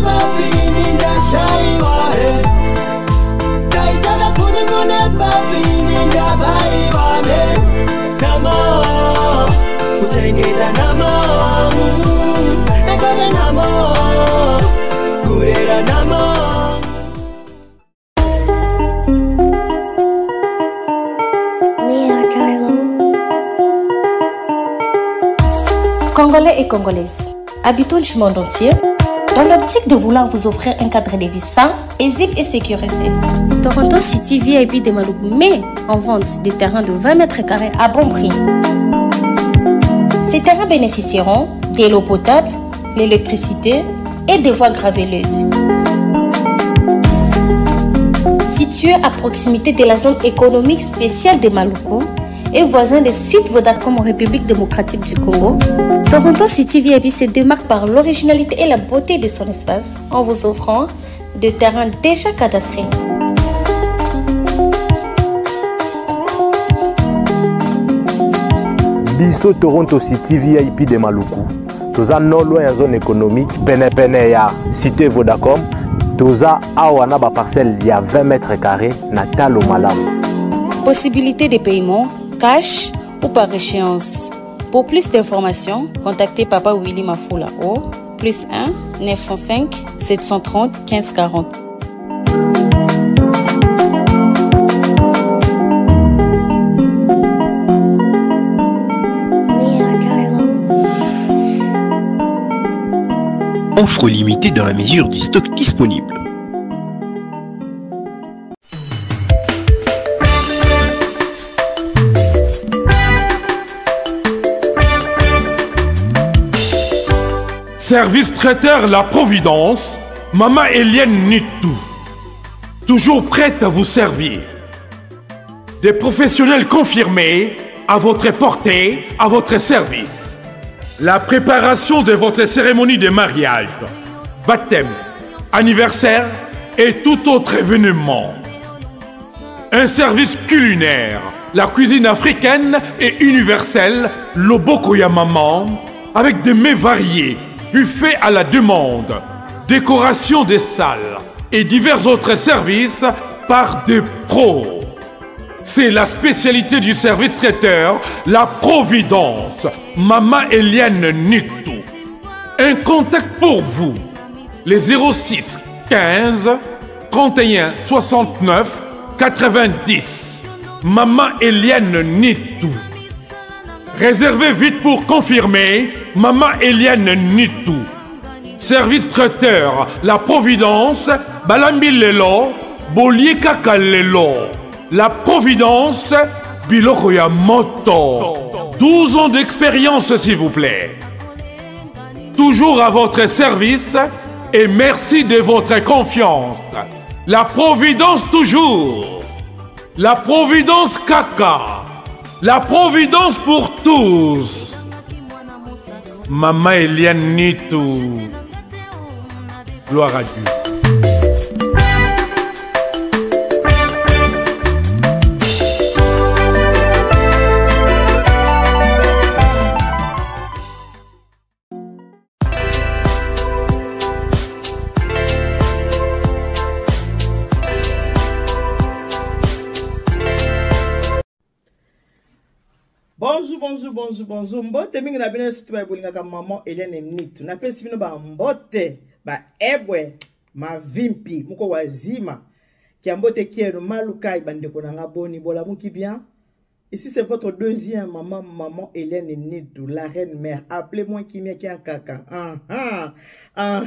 papi ninda shaiwa Kaitana kuningune papi ninda baiwa Namo Utengeta namo Ekove namo Kurera namo Congolais et Congolaises, habitants du monde entier, dans l'optique de vouloir vous offrir un cadre de vie sain, paisible et sécurisé, Toronto City VIP de Maluku met en vente des terrains de 20 mètres carrés à bon prix. Ces terrains bénéficieront de l'eau potable, l'électricité et des voies gravelleuses. Situé à proximité de la zone économique spéciale de Maluku, et voisin des sites Vodacom en République démocratique du Congo, Toronto City VIP se démarque par l'originalité et la beauté de son espace en vous offrant des terrains déjà cadastrés. Biso Toronto City VIP de Maluku. Toza non loin en zone économique, pene ya cité Vodacom. Toza awana ba parcelle il y a 20 mètres carrés na talo malam. Possibilité de paiement cash ou par échéance. Pour plus d'informations, contactez Papa Willy Mafoula au +1 905 730 1540. Offre limitée dans la mesure du stock disponible. Service traiteur La Providence, Maman Eliane Nitou. Toujours prête à vous servir. Des professionnels confirmés à votre portée, à votre service. La préparation de votre cérémonie de mariage, baptême, anniversaire et tout autre événement. Un service culinaire, la cuisine africaine et universelle, Loboko ya Maman, avec des mets variés, buffet à la demande, décoration des salles et divers autres services par des pros. C'est la spécialité du service traiteur, La Providence, Maman Eliane Nitou. Un contact pour vous, les 06 15 31 69 90. Maman Eliane Nitou. Réservez vite pour confirmer, Maman Eliane Nitou. Service traiteur, La Providence, Balambi Lelo, Bolier Kaka Lelo. La Providence, Biloko ya Moto. 12 ans d'expérience, s'il vous plaît. Toujours à votre service et merci de votre confiance. La Providence toujours. La Providence Kaka. La Providence pour tous. Maman Eliane Nitou. Gloire à Dieu. Bonjour. Mbote mingi na bino situ ba bolinga ka Maman Eliane Nitou. Na pesi bino ba mbote, ba ebwe, ma vimpi, muko wazima. Ki mbote kiero malukai bandeko na ngaboni bola muki bien. Ici c'est votre deuxième Maman Eliane Nitou, la reine mère. Appelez-moi Kimia ki kaka. Dans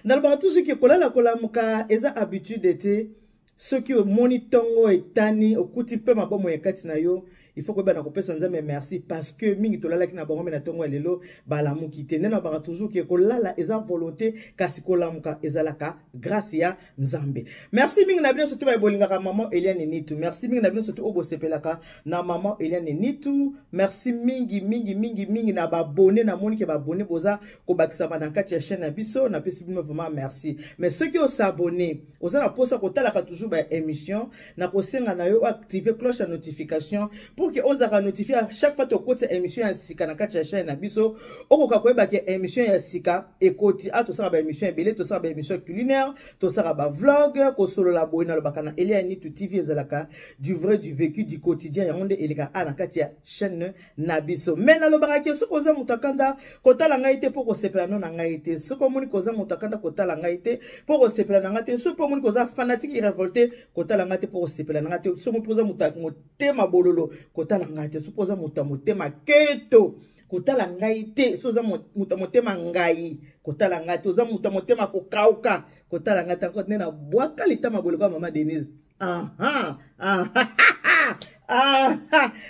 le tout ce qui kola la kola muka eza habitude était ceux qui monitongo etani okuti pe mabomo yakati na yo. Il faut que ben akopesa nzambe merci parce que mingi tolala ki na bango me na tongo lelo bala mukite nena baka toujours que kolala eza volonté kasi kolamuka ezalaka grâce ya nzambe. Merci mingi na bino surtout ba bolinga ka Maman Eliane Nitou. Merci mingi na bino surtout obo sepelaka na Maman Eliane Nitou. Merci mingi na ba abonné na moni ke ba abonné boza ko bakisa na kati ya chaîne na biso na pesi bino vraiment merci. Mais ceux qui ont s'abonné oza na posa ko talaka toujours ba émission na ko senga na yo activer cloche de notification pour pour que ozaka notifier à chaque fois to côté émission ya sika na kati ya chaîne na biso okoka koyeba ke émission ya sika ekoti a to sala ba émission ebele to sala ba émission culinaire to sala ba vlog ko solo la boina lo bakana Elia Nitu TV ezalaka du vrai du vécu du quotidien ya monde eleka a na kati ya chaîne na biso mena lo bakake soko za mutakanda kotala ngai te pour ko sepela non na ngai te soko moni koza mutakanda kotala ngai te pour ko sepela na ngai te soko moni koza fanatique révolté kotala ngai te pour ko sepela na ngai te soko poza mutema bololo kotala ngai te supposa mutama keto kotala ngai te soza mutama ngai kotala ngai te oza mutama kokauka kotala ngai ta kotena bwaka litama boloko mama Denise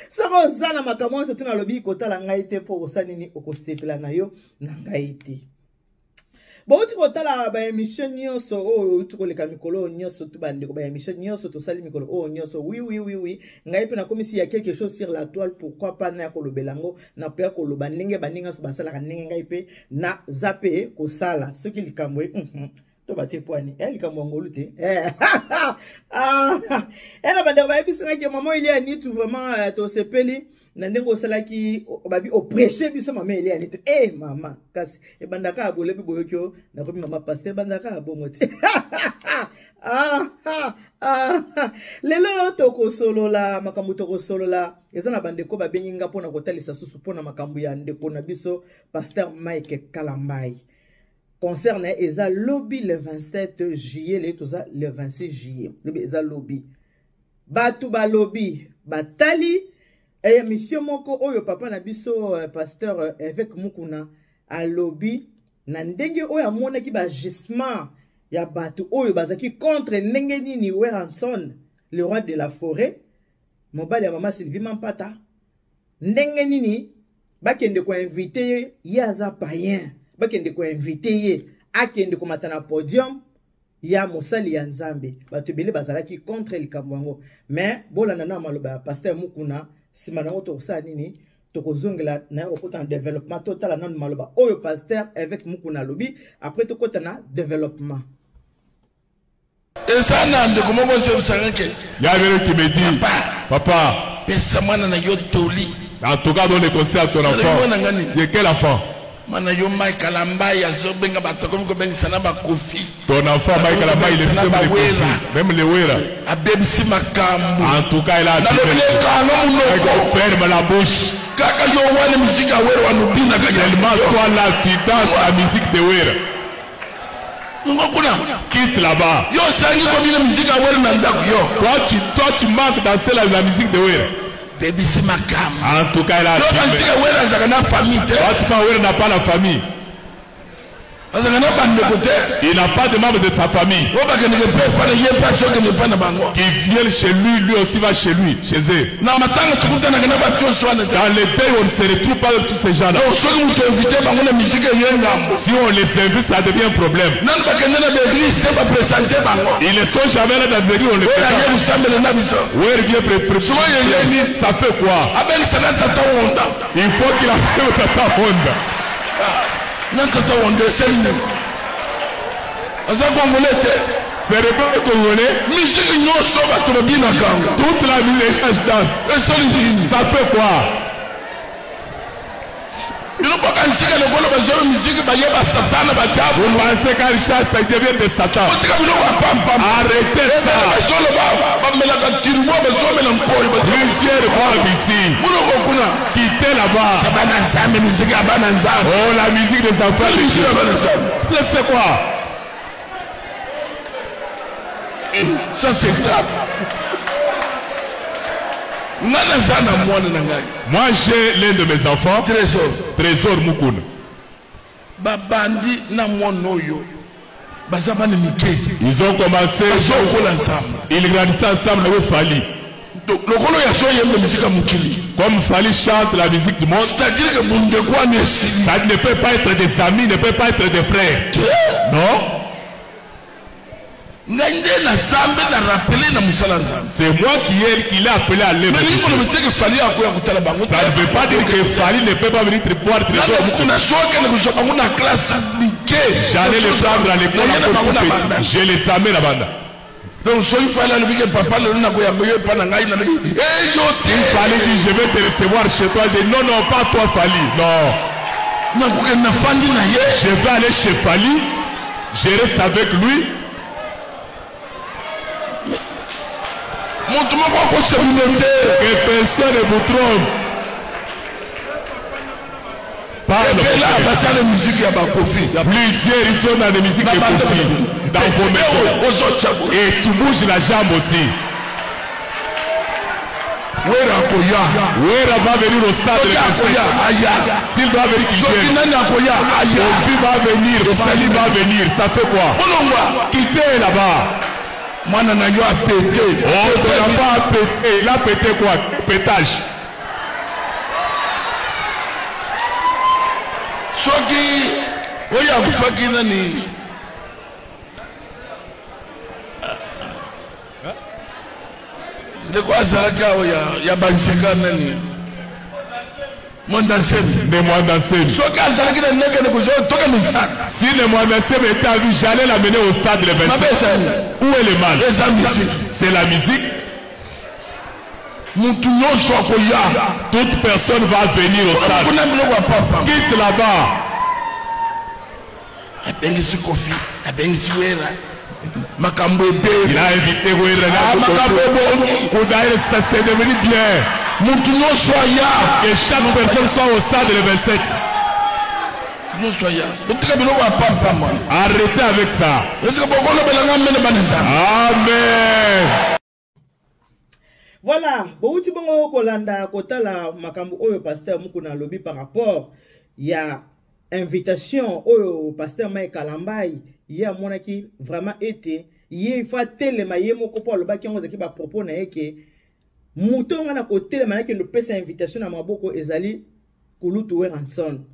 soko zana makamwa so tuna lobi kotala ngai te po osanini okosepela na yo na ngai te. Bon, tu kotala ba émission nyonso o tu koleka mikolo nyonso tu bande ko ba émission nyonso to sali mikolo o nyonso oui ngai pe na comme si il y a quelque chose sur la toile pourquoi pas na ko lobelango na pe ko loba ndenge baninga so basala ka ndenge ngai pe na zape ko sala ce qui likamwe to baté poani likamwe ngolu te na bande ba bisinga ke maman il y a ni tout vraiment to sepeli na ndengo salaki babi o prêcher biso mama Elia Nitu mama kasi e bandaka abole bi boyokyo na ko mama pasteur bandaka abongo te lelo to ko solola makambu to ko solola eza na bande ko babenginga pona kotalisa susu pona makambu ya ndeko na biso pasteur Mike Kalambai concerne eza lobby le 27 juillet le toza le 26 juillet lobby eza lobby batu ba lobby batali et monsieur moko oyo papa na biso pasteur évêque Mukuna a lobby na ndenge oyo amona ki ba gisement ya batu oyo bazaki contre ndenge nini Weranson le roi de la forêt mobali ya mama Sylvie Mampata ndenge nini bakende ko inviter yaza païen bakende ko inviter ye akende ko matana podium ya mosali ya Nzambe batu bele bazalaki contre likambo mais bolana na maloba pasteur Mukuna simana oto sa nini toko zongela na okota en développement total non maloba oyo pasteur avec Mukuna lobby après toko na développement et ça n'a de comment vous savez que il y a quelqu'un qui me dit papa pesamana na yo toli en tout cas dans les concerts à ton enfant de quel enfant mana yo Mike Kalambai azobenga batokomi ko benga sana ba kofi ton enfant Mike Kalambai il est même les wera abebisi makambu en tout cas il a ferme la bouche kaka yo wana musique awera wanubina seulement toi là tu danses la musique de wera ngokuna quitte là-bas yo sangi ko bina musique awera na ndako yo toi tu manques danser la musique de wera bebisi makambu en tout cas il a musique awera zakana famille te toi n'a pas la famille. Il n'a pas de membres de sa famille qui viennent chez lui, lui aussi va chez lui, chez eux. Dans les pays on ne se retrouve pas avec tous ces gens-là. Si on les invite, ça devient un problème. Ils ne sont jamais là dans les églises, on les présente. Où il vient ça fait quoi? Il faut qu'il appelle Tata Honda. Nantata wonde selu aza congolais c'est le peuple congolais musique nyoso bato bina kanga toute la musique danse et ça fait quoi? Vous pensez qu'un chat ça devient de Satan? Arrêtez ça. Plusieurs bombes ici. Quittez là-bas. Oh, la musique des enfants. C'est quoi? Ça c'est grave. Moi j'ai l'un de mes enfants, Trésor Mukuna. Ils ont commencé, ils grandissaient ensemble avec Fali. Comme Fali chante la musique du monde, c'est-à-dire que ça ne peut pas être des amis, ne peut pas être des frères. Non? C'est moi qui l'ai appelé à l'œuvre. Ça ne veut pas dire que Fali ne peut pas venir boire Trésor. J'allais le prendre à l'école. Je les amène là-bas. Donc, il fallait lui que papa le n'a pas eu pas n'angai n'a dit. Eh yo, il fallait dire je vais te recevoir chez toi. J'ai non non pas toi Fali. Non. Non pour que n'a Fali n'a ye. Je vais aller chez Fali. Je reste avec lui. Montre-moi quoi c'est communauté. Que personne ne vous trompe. Et là, c'est la musique il y a pas Kofi. Plusieurs ils sont dans la musique de Kofi. Dans vos maisons. Et tu bouges la jambe aussi. Wera va venir au stade de la s'il doit venir qu'il vienne. Kofi va venir, Fali va venir. Ça fait quoi? Quitter là-bas. Moi, on a pété. Oh, tu n'as pas pété. Il a pété quoi? Pétage. Soki, oya kufaki nani? De quoi ça là ya banseka nani? Mondansem. De Mondansem. Soki ça qui n'est que nous toka misa. Si le Mondansem était à vie, j'allais l'amener au stade le 27. Où est le mal? C'est la musique. Toute personne va venir au stade. Quitte là-bas. Il a invité Wera. Ça s'est devenu bien. Que chaque personne soit au stade le 27. Arrêtez avec ça. Amen. Voilà, bouti bongo kolanda kotala makambo oyo pasteur Mukuna lobi par rapport ya invitation oyo pasteur Mike Kalambai ya monaki vraiment été il faut telema ye moko po loba ki ngo zaki ba propos na yeke mutonga na kotelema na ke no pesa invitation na maboko ezali Kulutu Weranson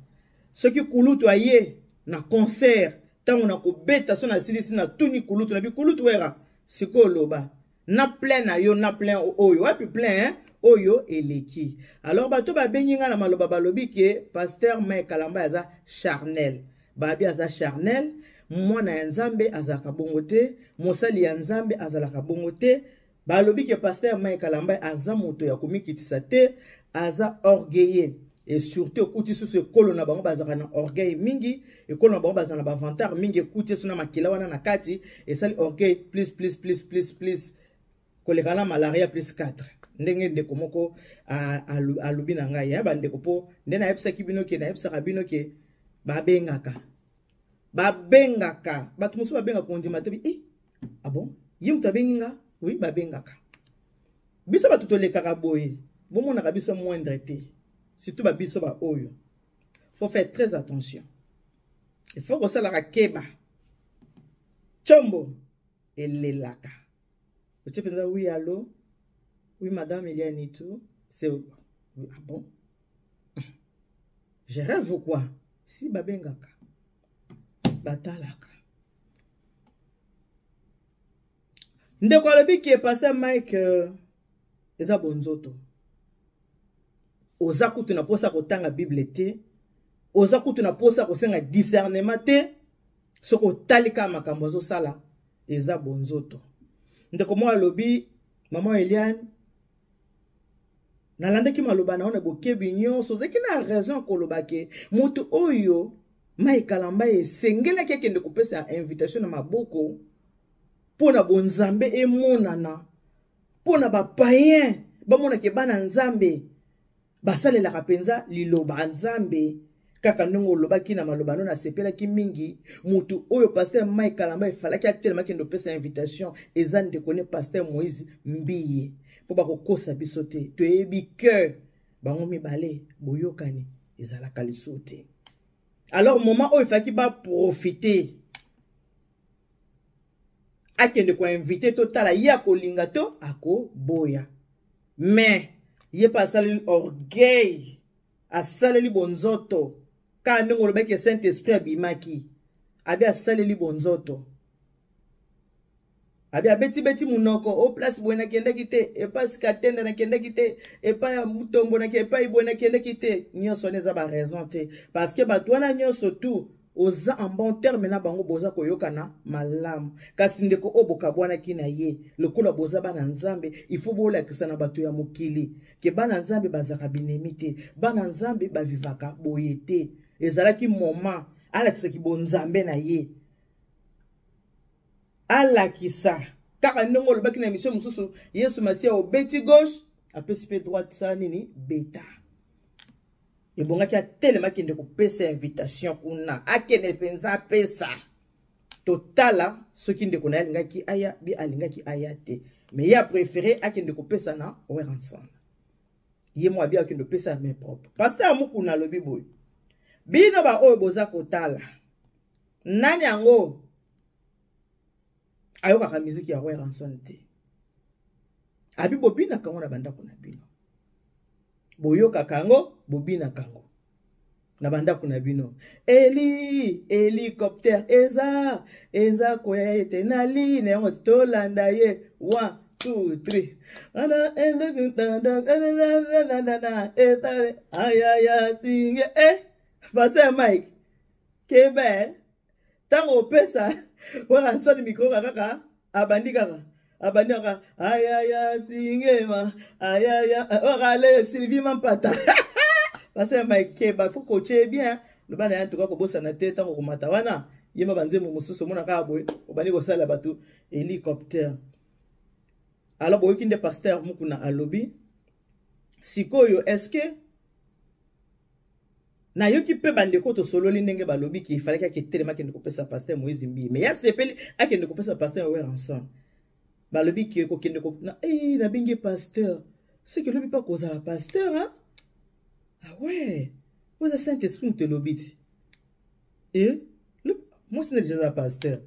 ce qui Kulutu aye na concert tango na ko beta so na silisi na tuni Kulutu na bi Kulutu Wera siko loba na plein na yo na plein oyo wapi plein hein oyo eleki alors bato ba benyinga na maloba balobi ke pasteur Mike Kalamba aza charnel babi aza charnel mwana ya nzambe azaka bongo te mosali ya nzambe azalaka bongo te balobi ke pasteur Mike Kalamba aza moto ya komikitisa te aza orgueilleux et surtout okuti susu ekolo na bango bazaka na orgueil mingi ekolo na bango bazaka na bavantar mingi ekuti suna makila wana na kati esali orgueil plus kolekana malaria plus 4 ndenge ndeko moko alubi na ngai ya bandeko po nde na yebisaki bino ke na yebisaka bino ke babengaka bato mosusu babengaka kondima te bi ah bon ye moto abenginga oui babengaka biso bato tolekaka boye bomonaka biso moindre te surtout babiso ba oyo faut faire très attention il faut kosalaka keba chombo elelaka. Tu peux dire oui, allô? Oui, madame, il y a un tout. C'est. Ah bon? Je rêve ou quoi? Si babengaka. Batalaka. Ndeko lobi qui est passé Mike eza bonzoto. Oza kutu na posa kotanga Bible te. Oza kutu na posa kosenga discernement te. Soko talika makambo zo sala eza bonzoto. Ndeko mo alobi maman Eliane nalandaki maloba na ona bokebi nyonso zeki na raison koloba ke mutu oyo Mike Kalamba esengela kende kopesa invitation na maboko pona bonzambe emonana pona ba païen bamona ke bana nzambe basalela kapenza liloba nzambe kaka ndongo lobaki na maloba no na sepela ki mingi mutu oyo pasteur Mike Kalamba ifalaki atelema kendo pesa invitation ezan de connaît pasteur Moïse Mbiye po ba kokosa biso te toyebi que bango mibale boyokani ezala kalisote alors moment oyo ifaki ba profiter akende ko inviter totala ya kolinga to ako boya mais ye pasali orgueil asaleli bonzoto ka ndongo lobaki Saint-Esprit abimaki abi asaleli bonzoto abi abeti munoko o place bwena kenda kite e pas katenda na kenda kite e pa ya mutombo na ke pa ibwena kenda kite nyonso neza ba raison te parce que batwana nyonso tout oza en bon terme na bango boza koyokana malamu kasi ndeko oboka bwana kina ye lokola boza bana nzambe il faut bolakisa na bato ya mokili ke bana nzambe bazaka binemi te bana nzambe bavivaka boye te ezalaki moment alakisaki bonzambe na ye alakisa kaka ndongo lobaki na émission mosusu Yesu Masia obeti gauche apesi pe droite sa nini beta ebongaki atelemaki ndeko pesa invitation kuna akene penza pesa totala soki ndeko na alingaki aya bi alingaki aya te mais ya préféré akende ko pesa na Weranson ye mo abi akende pesa mes propres pasteur mukuna lobi boy bino ba oyo boza kotala nani yango ayoka ka musique ya Weranson te abi bobina kango na banda kuna bino boyoka kango bobina kango na banda kuna bino hélicoptère eza koyete na line yango tolanda ye 1 2 3 ayaya singe Pasteur Mike kebe tango pesa Weranson micro kaka abandi kaka ayaya singema ayaya orale Sylvie Mampata Pasteur Mike keba faut coacher bien le bana en tout cas ko bossa na tête tango komata wana yema banze mo mususu mona ka boy obani ko sala bato hélicoptère alors boy kinde pasteur mukuna alobi sikoyo est-ce que na yoki pe bande ko to solo ndenge balobi ki fallait ka ketelema kende ko pesa pasteur Moïse Mbi mais ya sepeli akende ko pesa pasteur Weranson balobi ki ko kende ko na na bingi pasteur c'est que lobi pas cause la pasteur hein ah ouais vous êtes Saint-Esprit te lobiti et moi c'est déjà pasteur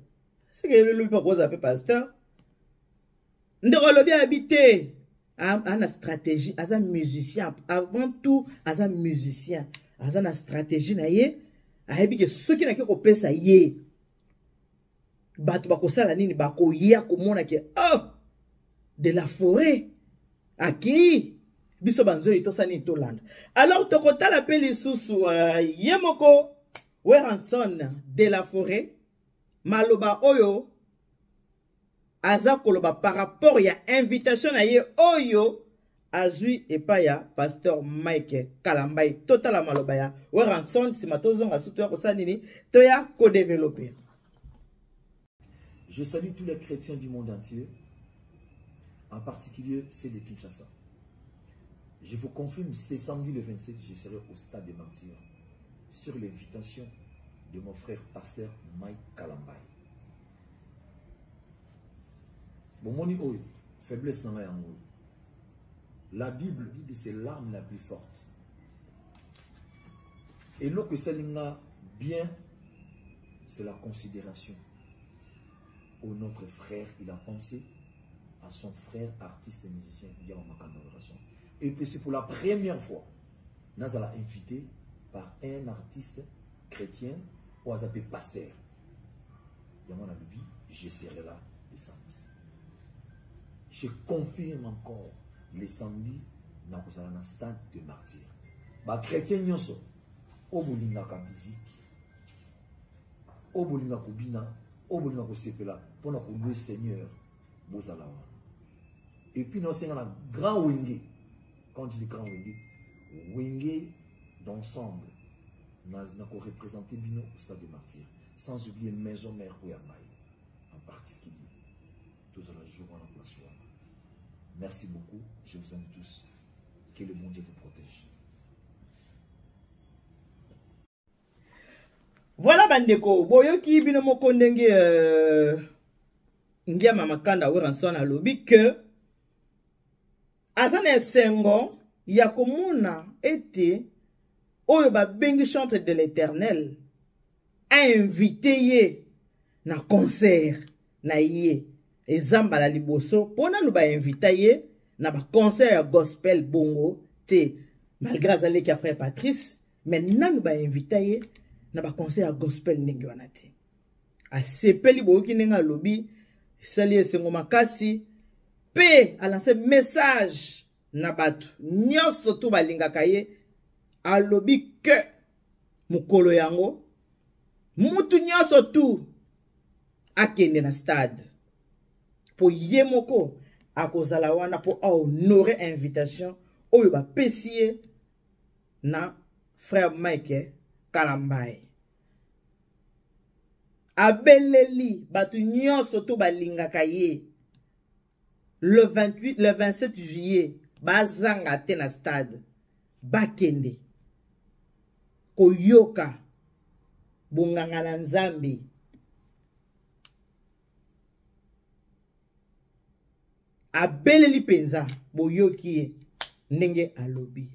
c'est que lobi pas cause la pasteur ndeko lobi habité a stratégie as un musicien avant tout as un musicien aza na stratégie na ye ayebi ke soki na ke ko pesa ye bato bakosala nini bakoya komona ke de la forêt aki biso banzo itosani tolanda alors tokotala pe lisusu ye moko Weranson de la forêt maloba oyo aza koloba par rapport ya invitation na ye oyo azui epaya pasteur Mike Kalambai total maloba ya Weranson simatozonga suto ya kosanini toya ko développer. Je salue tous les chrétiens du monde entier, en particulier ceux de Kinshasa. Je vous confirme, ce samedi le 27, je serai au stade des Martyrs sur l'invitation de mon frère pasteur Mike Kalambai. Bon moni oyo faiblesse na yango. La Bible, c'est l'arme la plus forte. Et l'eau que ça bien, c'est la considération. Au notre frère, il a pensé à son frère artiste et musicien. Et puis c'est pour la première fois, nous allons invité par un artiste chrétien ou à appelé pasteur. Dans mon avis, je serai là le samedi. Je confirme encore. Le samedi, nous avons un stade de martyrs. Les chrétiens, nous sommes au bolinga ka musique, au bolinga ko bina, au bolinga ko sepela, pour nous louer Seigneur, Bozalawa. Et puis nous avons un grand wenge. Quand je dis grand wenge d'ensemble, nous avons représenté Bino au stade de martyrs. Sans oublier Maison Mère Oyamai, en particulier. Tous à la jour en la place. Merci beaucoup, je vous aime tous. Que le bon Dieu vous protège. Voilà bandeko, boyoki bino moko ndenge ngia mamakanda Weranson alobi que azana esengo ya komona ete oyo ba bengi chantre de l'Éternel a invité ye na concert na ye ezamba la liboso pona nous ba inviter ye na ba concert ya gospel bongo te malgré azali ki frère Patrice mais nous ba inviter ye na ba concert ya gospel ndenge wana te asepeli boyoki nenga lobi sali esengo makasi pe a lancé message na batu nyonso to balingaka ye alobi que mukolo yango mutu nyonso tu akende na stade po ye moko akozala wana po ahonore invitation oyo bapesi ye na frère Mike Kalambai. Abeleli batu nyonso to balingaka ye le 27 juillet bazanga te na stade bakende koyoka bonganga na Nzambe. Abeleli penza boyoki ye ndenge alobi.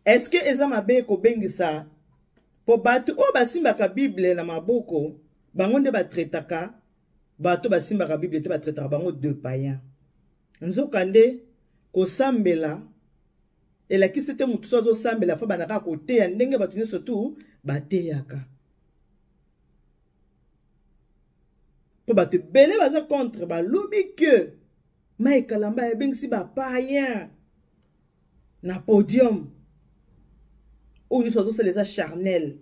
Est-ce que eza mabe ko bengisa po batu o basimbaka Bible na maboko bango nde batretaka bato basimbaka Bible te batretaka bango de païens. Nzokande ko sambela elakisi te mutu sozo sambela fa banaka koteya ndenge batu nyonso tu bateyaka. Po batu bele baza contre balobi que Mike Kalambai ebengisi ba païens na podium. Ou nous sommes les charnels.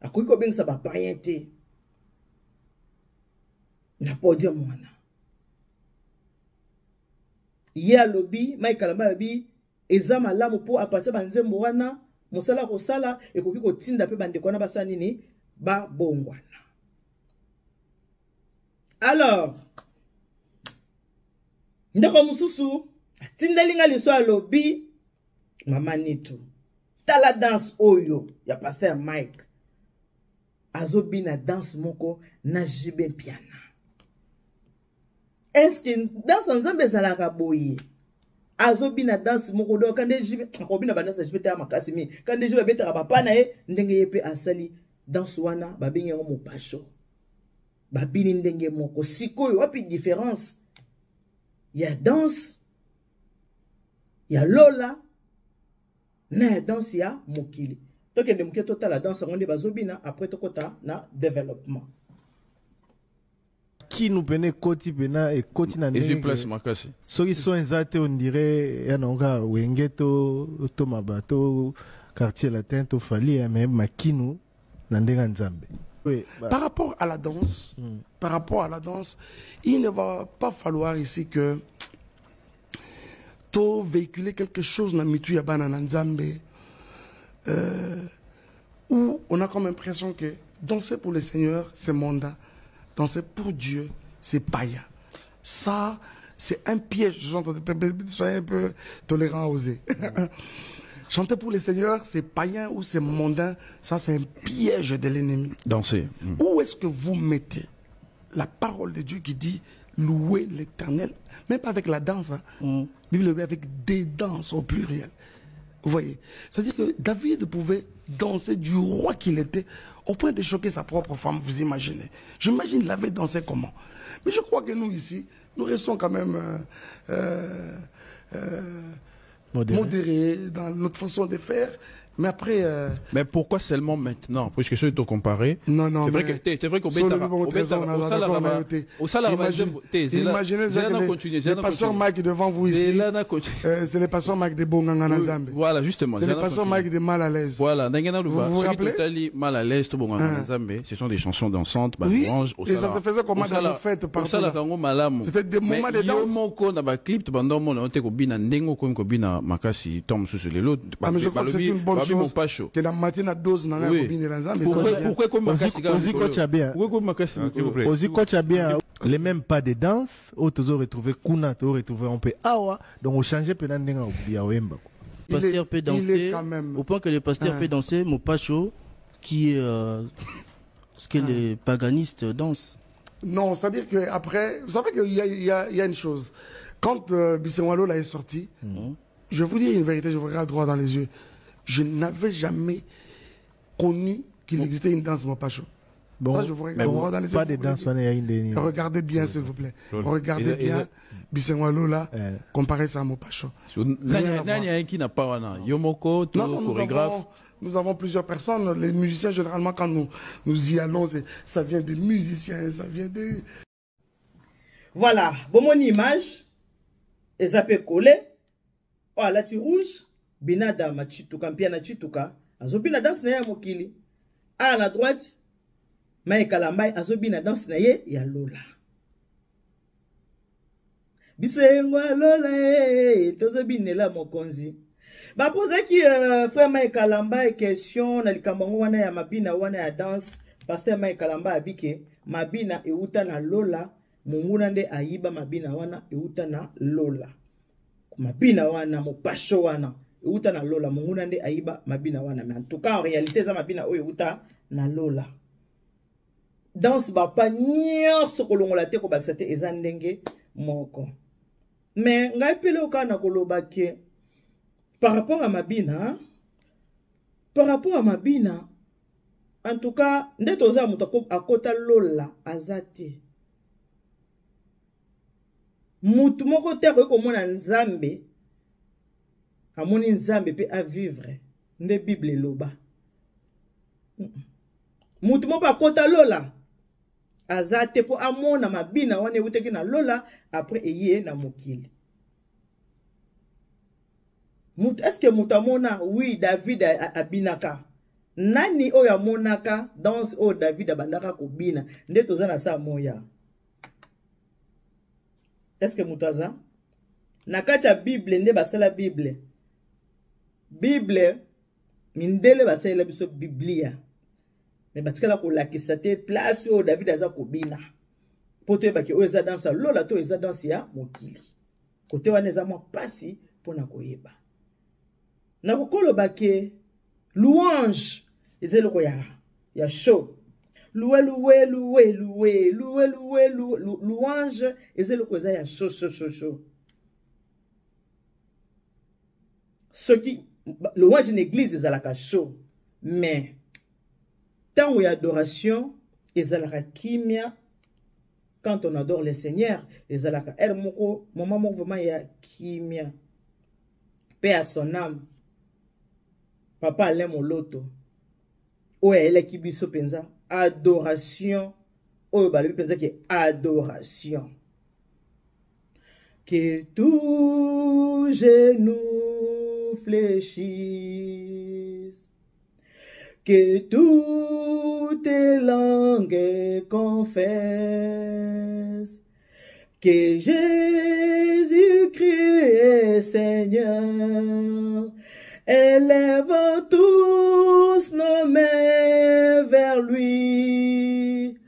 A quoi qu'on ça va païenté. Na podium wana. Ya lobby, Mike Kalambai lobby, ezama lamu po apartir banzembo wana, mosala ko sala e koki ko tinda pe bande kona basa nini ba bongwana. Alors, ndeko mususu, tinda linga liso a lobby, mama nitu. La danse oyo ya pasteur Mike azobi na danse moko na jibe piana. Est-ce que danse Nzambe ezalaka boye azobi na danse moko donc quand jibe akobi na danse jibe ta makasi mi quand jibe betaka papa na ye ndenge yepe asali danse wana babengi ngo mopasho babini ndenge moko sikoyo wapi différence ya danse ya Lola na danse ya mokili. Donc de mokili total la danse on bazobina après tokota na développement. Qui nous venait koti bena et koti na ndenge. Et je place makasi. Soki so ezate on dirait ya nonga wengeto to mabato quartier latin to fali même makinu na ndenga Nzambe. Oui, par rapport à la danse, il ne va pas falloir ici que to véhiculer quelque chose na mitu ya bana na Nzambe où on a comme impression que danser pour le Seigneur c'est mondain, danser pour Dieu c'est païen. Ça c'est un piège. Soyez un peu tolérant, osé. Chanter pour le Seigneur c'est païen ou c'est mondain, ça c'est un piège de l'ennemi. Danser. Où est-ce que vous mettez la parole de Dieu qui dit louer l'Éternel, même pas avec la danse, hein. Bible avec des danses au pluriel. Vous voyez, c'est-à-dire que David pouvait danser du roi qu'il était au point de choquer sa propre femme, vous imaginez. J'imagine il avait dansé comment. Mais je crois que nous ici, nous restons quand même modérés dans notre façon de faire. Mais après... Mais pourquoi seulement maintenant? Puisque ceux qui ont comparé... Non, non, c'est vrai qu'au imaginez le pasteur Mike devant vous ici. C'est le pasteur Mike de Bonganga Nzambe. Voilà, justement. C'est le pasteur Mike de Mal à l'aise. Voilà. Vous vous rappelez? Mal à l'aise, Bonganga Nzambe, ce sont des chansons dansantes, oui, et ça se faisait comment dans les fêtes partout. C'était des moments de danse. Mais je crois que c'est une bonne que la matinée à 12 n'a rien combiner dans Nzambe. Pourquoi les mêmes pas de danse, où tu as retrouvé Kuna, tu as retrouvé un peu Awa, donc on changeait pendant que le pasteur peut danser, au point que le pasteur peut danser Mopacho, qui est ce que les paganistes dansent. Non, c'est-à-dire qu'après, vous savez qu'il y a une chose. Quand Bissenwalo là est sorti, je vais vous dire une vérité, je vous regarde droit dans les yeux. Je n'avais jamais connu qu'il existait une danse Mopacho. Bon, ça, je vous regarde droit dans les yeux. Pas de danse, regardez bien, s'il vous plaît. Regardez bien Bissenwalo là, comparé ça à Mopacho. Nous avons plusieurs personnes. Les musiciens, généralement, quand nous y allons, ça vient des musiciens, ça vient des... Voilà, bon mon image, et ça peut coller. Oh, là tu rouge, binada machituka, mpiana chituka, azobina danse na ye ya mokili. A na droite, Mai Kalambai azobina danse na ye ya Lola. Bisengo Lola tozobinela mokonzi. Ba poser ki frère Mai Kalambai question na likambango wana ya mabina wana ya danse. Pasteur Mai Kalambai abike mabina euta na Lola, munguna nde ayiba mabina wana euta na Lola. Mabina wana mopasho wana euta na Lola, munguna nde ayiba mabina wana. Mais en tout cas en réalité za mabina oyo euta na Lola. Danse ba pa nyonso kolongola te ko bakisa te eza ndenge moko. Mais ngai pele okana koloba ke par rapport à mabina, en tout cas, nde toza mutu akota Lola azate. Mutu moko te ko mona nzambe, amoni nzambe pe a vivre, nde Bible loba. Mutu moko akota Lola azate po amona mabina wane uteki na Lola après eye na mokili. Est-ce que mutamona oui David abinaka? Nani oya monaka danse o David abandaka kobina nde toza na sa moya? Est-ce que mutaza na kati ya Bible nde basala Bible mindele basala biso Biblia, mais batikala ko lakisa te place o David aza kobina poto ebaki o eza danse Lola to eza danse ya mokili kote wana eza mwa pasi pona koyeba. Na kokolo bake louange ezeloko ya show. Louange ezeloko eza ya show. Ce qui louange en église ezalaka show, mais tango ya adoration ezalaka kimia. Quand on adore le Seigneur ezalaka moko moment moko vraiment ya kimia. Paix à son âme. Papa Alain Moloto. Oye ele kibiso penza adoration. Oye balobi penza ki adoration. Que tout genou fléchisse, que toutes langues confessent que Jésus-Christ est Seigneur. Élèvons tous nos mains vers lui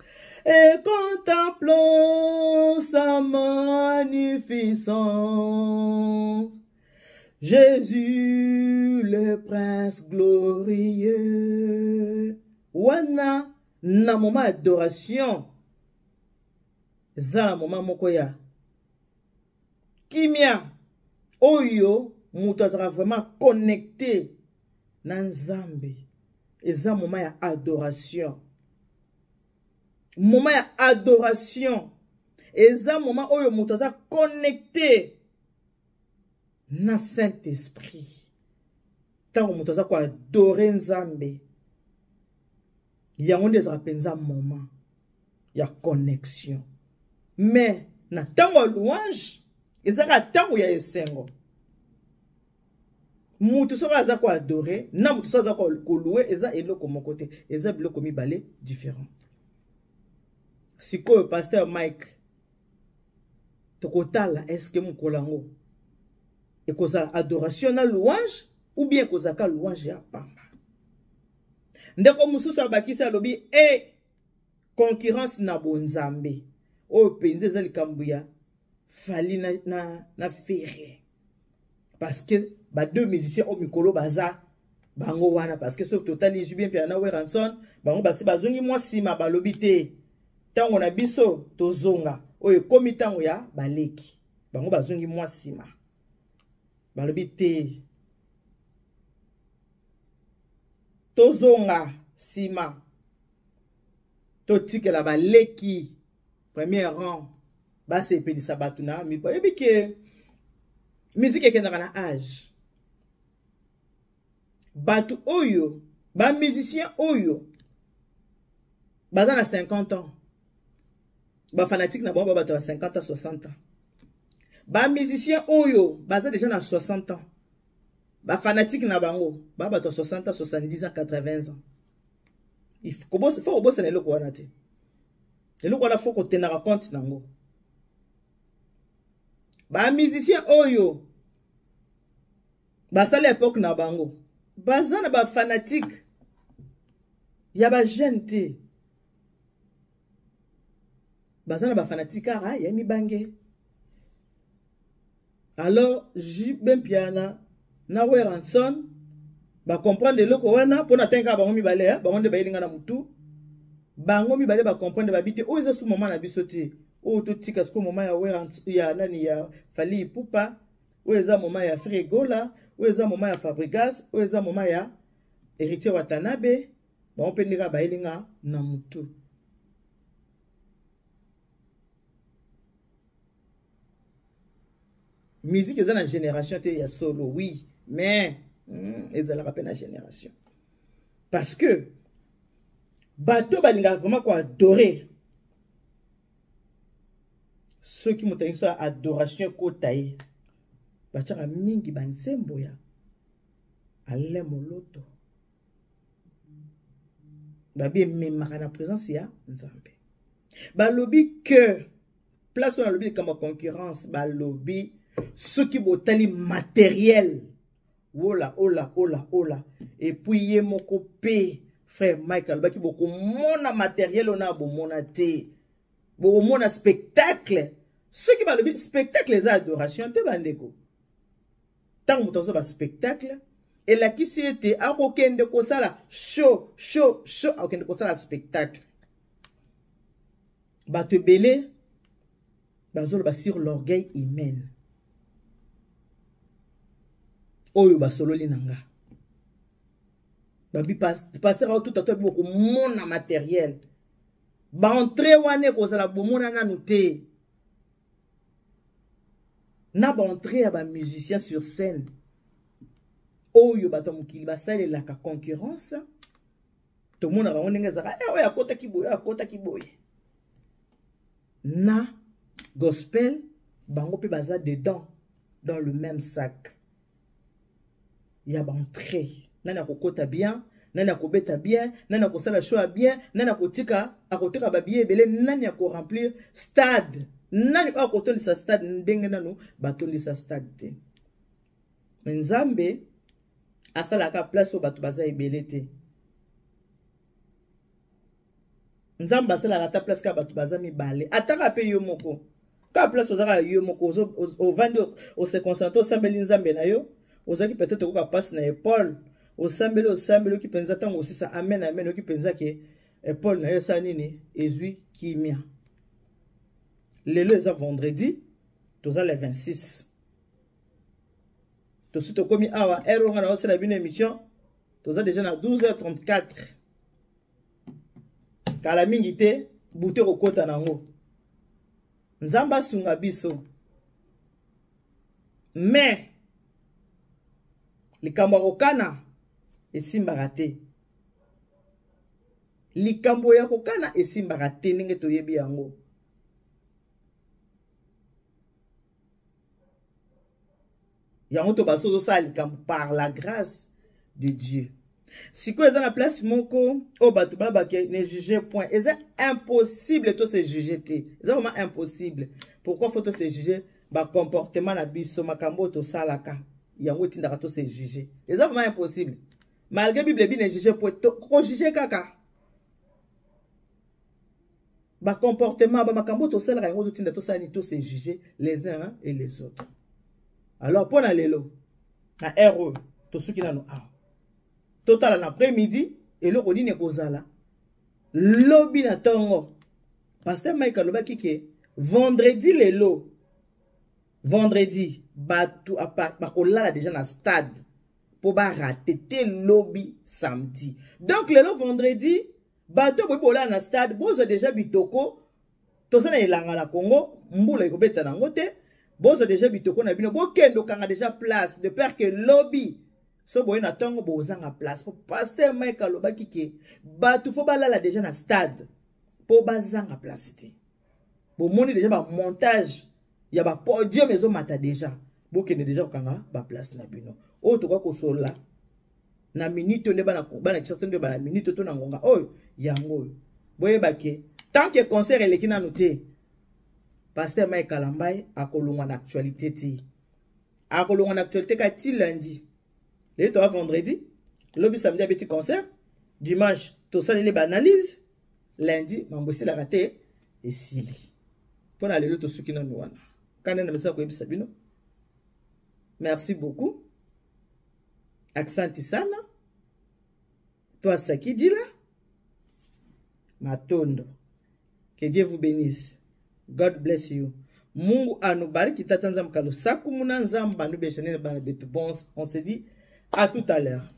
et contemplons sa magnificence. Jésus le prince glorieux. Wana na moment adoration. Za moment mokoya. Kimia oyo mutu azaka vraiment connecté na Nzambe. Eza moment ya adoration. Moment ya adoration. Eza moment oyo mutu azaka connecté na Saint-Esprit. Tango mutu azaka adorer Nzambe. Yango nde ezaka penza moment ya connexion. Mais na tango louange ezaka tango ya esengo. Mutu soka aza ko adorer, na mutu soka aza ko louer, eza eloko moko te, eza biloko mibale différent. Sikoyo pasteur Mike tokotala est-ce que mukolango ekozala adoration na louange ou bien kozaka louange ya pamba. Ndeko mususu abakisi alobi concurrence na bonzambe. O penze za likambu ya fali na ferre. Parce que ba deux musiciens au mikolo baza bango wana parce que ce total est bien puis na Ranson bango basi bazongi mwa sima balobi te tango na biso tozonga oyo komi tango ya baleki bango bazongi mwa sima balobi te tozonga sima totikela baleki premier rang basi epelisa batu na miko yebi ke musique ekendaka na âge. Batu oyo, ba musicien oyo, baza na 50 ans. Ba fanatique na bomba bata 50 à 60 ans. Ba musicien oyo, baza déjà na 60 ans. ba fanatique na bango ba bato 60 ans 70 ans 80 ans il faut bosser na loko wana te eloko wana faut ko tenir compte nango ba musicien oyo ba sala époque na bango bazana ba fanatique ya ba jeune te bazana ba fanatique ara ya mibange. Alors ben piana na Weranson ba comprendre loko wana pona tenga bango mibale bango de bayilinga na mutu bango mibale ba comprendre ba bité o eza sous moment na biso te o to tika siko moment ya Weranson ya nani ya Fally Ipupa o eza moment ya Fregola o eza moment ya Fabregas o eza moment ya Héritier Watanabe bango pendeka bayilinga na mutu. Musique est dans la génération te ya solo, oui, mais ils ont la rappel la génération. Parce que bateau balinga vraiment quoi adorer. Ceux qui m'ont dit ça adoration kotaï. Bachara mingi bansembo ya. Ale moloto. Babi même na présence ya nzambe. Balobi que place on a lobby comme concurrence, balobi ce qui botali matériel. Ola, ola, ola, ola. Et puis, yé mon copé, frère Michael, baki boko mona matériel, on a bon mona te. Boko mona spectacle. Ce qui va le spectacle, les adorations, te bandeko. Tant que vous avez spectacle, et là qui c'était, à aucun de quoi ça là, show, à aucun de quoi ça là, spectacle. Bah te belé, bah zol bah sur l'orgueil humain. Oyo ba solo linanga babi pasteur tout à beaucoup mona matériel ba entrer wane ko sala bomona na noté na ba entrer ba musicien sur scène oyo bato mukili ba sala la concurrence to mona ba onenga zaka oyo akota kiboye na gospel bango pe baza dedans dans le même sac. Il y a entrée. Nana kokota bien, nana kobeta bien, nana kosala show bien, nana kotika akotika babiye belé, nana ko remplir stade. Nani pa kotondi sa stade ndenge nanu batondi sa stade te. Nzambe asala ka place au batu baza ebele te. Nzambe asala ka place ka batu baza mibale. Ataka pe yo moko. Ka place ozaka yo moko au vendre au se concentrer sambeli nzambe na yo. Ozaki peut-être ko passe na épaule au sambelo qui pensa tant aussi ça amen qui pensa que épaule na yo sa nini ezui kimia lelo eza vendredi toza le 26 to sito komi awa ero ngana osala bino émission toza déjà na 12h34 kala mingi te bute ko kota nango nzamba sunga biso mais likambo ya kokana esimbaka te. Likambo ya kokana esimbaka te ndenge toyebi yango. Yango to baso sala likambo par la grâce de Dieu. Si ko eza na place moko o bato ba ke ne juger point, c'est impossible to se juger te. C'est vraiment impossible. Pourquoi faut to se juger ba comportement na biso makambo to salaka. Yango tindaka to se juger. C'est vraiment impossible. Malgré Bible bi ne juger pour ko juger kaka. Ba comportement ba makambo to sala yango to tinda to sani to se juger les uns et les autres. Alors pour na lelo na héros to suki na no a. Total en après-midi et le rodine kozala. Lobi na tongo. Pasteur Michael lobaki ke vendredi lelo. Vendredi, batu à part, bakola déjà na stade pour ba rater lobby samedi. Donc le vendredi, batu bola na stade, bozo déjà bitoko, to sana elanga la Congo, mbula ikobeta na ngote, bozo déjà bitoko na bino, bokendo kanga déjà place de peur que lobby so boye na tongo bozanga place. Pour pasteur Michael lobaki ke batu fo balala déjà na stade pour bazanga place te. Bo moni déjà ba montage. Il y a un podium, mais on m'a déjà. Beaucoup déjà au Kanga, ba place na bino. o to kwa kosola na minute nde bana kisatu nde bana minute to na ngonga oyo yango boye bake tant que concert eleki na noté pasteur Mike Kalambai akolongwa na actualité ti akolongwa na actualité ka ti lundi le to vendredi lobi samedi abeti concert dimanche to salele ba analyse lundi mambosi la raté esili pona lelo to suki na nwana kana na mesa ko ebisa bino. Merci beaucoup. Accent sana. Toi Saki Dila. Matondo. Que Dieu vous bénisse. God bless you. Mungu anubariki tata nzamkalo saku muna nzamba nubeshanene bana betu bons. On se dit à tout à l'heure.